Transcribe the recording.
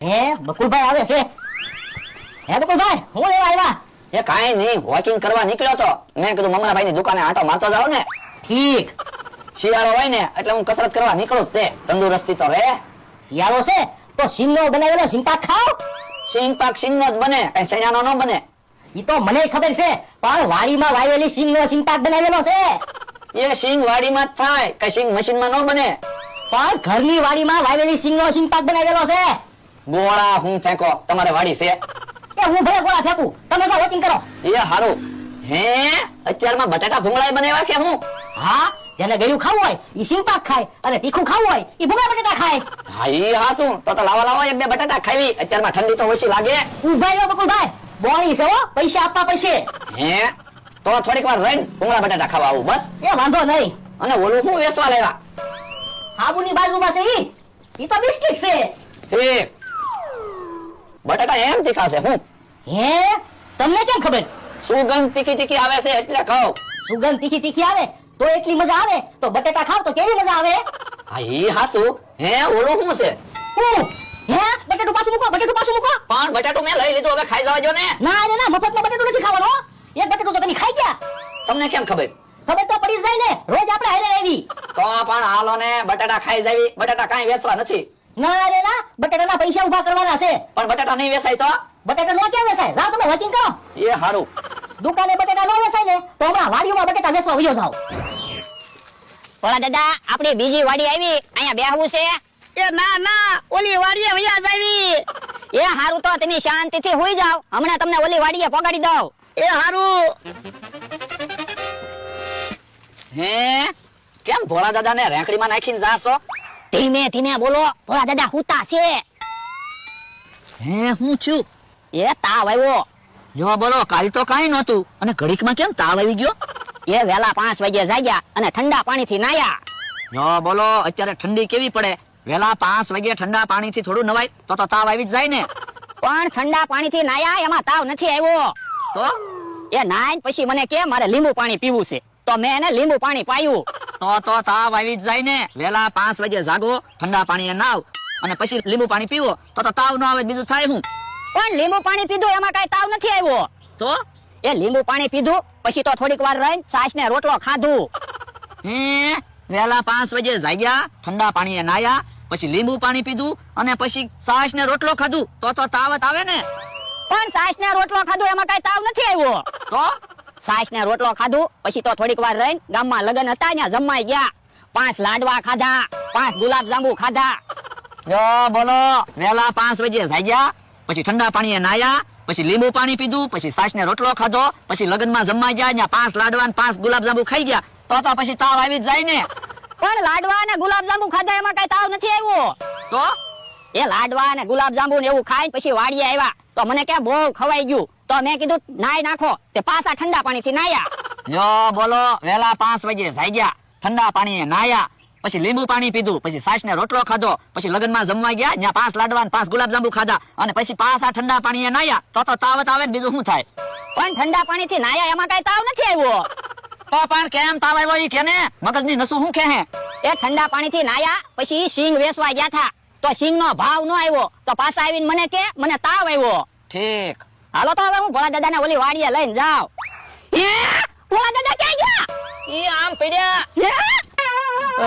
હે બકુલભાઈ આવે છે? હે બકુલભાઈ, હું લેવા આવ્યા? એ કાઈ નહીં, વોકિંગ કરવા નીકળ્યો તો. મેં કીધું મમરાભાઈ ની દુકાને આંટો મારતો જાવ ને. ઠીક. શિયાળો હોય ને એટલે હું કસરત કરવા નીકળું જ તે. તંદુરસ્તી તો રહે. શિયાળો છે તો સિંગનો બનાવેલો સિંગપાક ખાઓ. સિંગ પાક સિંગનો જ બને, કઈ સૈયાનો ન બને. ઈ તો મને ખબર છે, પણ વાડીમાં વાવેલી સિંગનો સિંગપાક બનાવેલો છે. એ સિંગ વાડીમાં જ થાય, કઈ સિંગ મશીનમાં ન બને. પણ ઘરની વાડીમાં વાવેલી સિંગનો સિંગપાક બનાવેલો છે. ગોળા હું ફેંકો, તમારે વાડી છે. એ હું ભલે ગોળા ફેંકું, તમે તો વોકિંગ કરો. એ હારું. હે અત્યારમાં બટાટા ભૂંગળા બનાવ્યા કે હું? હા, જેને ગળ્યું ખાવું હોય ઈ સિંગપાક ખાય, અને તીખું ખાવું હોય ઈ ભૂંગળા બટાટા ખાય. હા ઈ હાસું, તો લાવો એક બે બટાટા ખાવી. અત્યારમાં ઠંડી તો ઓછી લાગે. ઉભા રહ્યો બકુલભાઈ, બોણી છે હો, પૈસા આપવા પડશે. હે તો થોડીક વાર રહીને ભૂંગળા બટાટા ખાવા આવું બસ. એ વાંધો નહીં. અને ઓલું હું વેસવા લેવા? હાબુની બાજુમાં છે ઈ તો બિસ્કિટ છે. હે બટાટા એમ તીખા છે હું? હે તમને કેમ ખબર? સુગંધ તીખી તીખી આવે છે એટલે કહું. સુગંધ તીખી તીખી આવે તો એટલી મજા આવે, તો બટેટા ખાવ તો કેવી મજા આવે? હા ઈ હાસું. હે ઓલું શું છે? હું હે બટેટું પાછું મૂકો, બટેટું પાછું મૂકો. પણ બટાટું મેં લઈ લીધું, હવે ખાઈ જવા જો ને. ના રે ના, મફતમાં બટેટું નથી ખાવાનો. એક બટેટું તો તમે ખાઈ ગયા. તમને કેમ ખબર? ખબર તો પડી જ જાય ને, રોજ આપણે હારે રહેવી. તો પણ હાલો ને, બટાટા ખાઈ જાવી. બટાટા કાંઈ વેચવા નથી. ના રે ના, બટેટાના પૈસા ઉભા કરવાના છે. પણ બટાટા નહીં વેચાય તો? બટેટા નો ક્યાં વેચાય? જાઓ તમે વોકિંગ કરો. એ હારું. દુકાને બટેટા નો વેચાય ને તો હમણાં વાડીઓમાં બટેટા વેચવા વયો જાઓ. ભોળા દાદા, આપણી બીજી વાડી આવી, અહીંયા બેહવું છે? એ ના ના, ઓલી વાડીએ વયા જાવી. એ હારું, તો તમે શાંતિથી હોઈ જાવ, હમણાં તમને ઓલી વાડીએ પગાડી દઉં. એ હારું. હે કેમ ભોળા દાદાને રેંકડીમાં નાખીને જાશો? ધીમે ધીમે બોલો, ભોળા દાદા હુતા છે. હે હું છું? એ તાવ આવ્યો. જો બોલો, કાલ તો કાંઈ નહોતું અને ઘડીકમાં કેમ તાવ આવી ગયો? એ વેલા 5 વાગે જાગ્યા અને ઠંડા પાણીથી નાયા. જો બોલો, અત્યારે ઠંડી કેવી પડે. વેલા 5 વાગે ઠંડા પાણીથી થોડું નવાય તો તાવ આવી જ જાય ને. પણ ઠંડા પાણીથી નાયા એમાં તાવ નથી આવ્યો. તો એ નાઈન પછી મને કે મારે લીંબુ પાણી પીવું છે, તો મેં એને લીંબુ પાણી પાયું. તો તાવ આવી જ જાય ને. વેલા 5 વાગે જાગો, ઠંડા પાણીએ નાવ અને પછી લીંબુ પાણી પીવો તો તાવ ન આવે. બીજું થાય હું? પણ લીંબુ પાણી પીધું એમાં કઈ તાવ નથી આવ્યો. તો એ લીંબુ પાણી પીધું પછી તો થોડીક વાર રહીને છાશ ને રોટલો ખાધું. હે વેલા 5 વાગે જાગ્યા, ઠંડા પાણીએ નાયા, પછી લીંબુ પાણી પીધું અને પછી છાશ ને રોટલો ખાધું તો તાવ જ આવે ને. પણ છાશ ને રોટલો ખાધું એમાં કઈ તાવ નથી આવ્યો. તો છાશ ને રોટલો ખાધું પછી તો થોડીક વાર રહીને ગામમાં લગન હતા ત્યાં જમવાઈ ગયા. 5 લાડવા ખાધા, 5 ગુલાબ જાંબુ ખાધા. જો બોલો, વેલા 5 વાગે જાગ્યા, પછી ઠંડા પાણીએ નાયા, પછી લીંબુ પાણી પીધું, પછી છાશ ને રોટલો ખાધો, પછી લગનમાં જમવા ગયા, ત્યાં 5 લાડવા ને 5 ગુલાબ જાંબુ ખાઈ ગયા તો પછી તાવ આવી જ જાય ને. પણ લાડવા અને ગુલાબ જાંબુ ખાધા એમાં કઈ તાવ નથી આવ્યો. તો એ લાડવા અને ગુલાબ જાંબુ ને એવું ખાઈને પછી વાડીએ આવ્યા તો મને કે બહુ ખવાઈ ગયું, તો મેં કીધું નાઈ નાખો, તે પાછા ઠંડા પાણીથી નાયા. જો બોલો, વેલા 5 વાગે જાગ્યા, ઠંડા પાણીએ નાયા, પછી લીંબુ પાણી પીધું, પછી છાશ ને રોટલો ખાધો, પછી લગનમાં જમવા ગયા, ત્યાં 5 લાડવા ને 5 ગુલાબ જાંબુ ખાધા અને પછી પાછા ઠંડા પાણીએ નાયા તો તાવ જ આવે ને. બીજું શું થાય? પણ ઠંડા પાણીથી નાયા એમાં કઈ તાવ નથી આવ્યો. તો પણ કેમ તાવ આવ્યો ઈ કે ને? મગજની નસું શું કહે? એ ઠંડા પાણીથી નાયા પછી સિંગ વેચવા ગયા થા તો સિંગ નો ભાવ ન આવ્યો, તો પાછા આવીને મને કે મને તાવ આવ્યો. ઠીક. હાલો તો હવે હું ભોળા દાદા ને ઓલી વાડીએ લઈને જાઉં. ભોળા દાદા ક્યાં ગયા? ઈ આમ પડ્યા.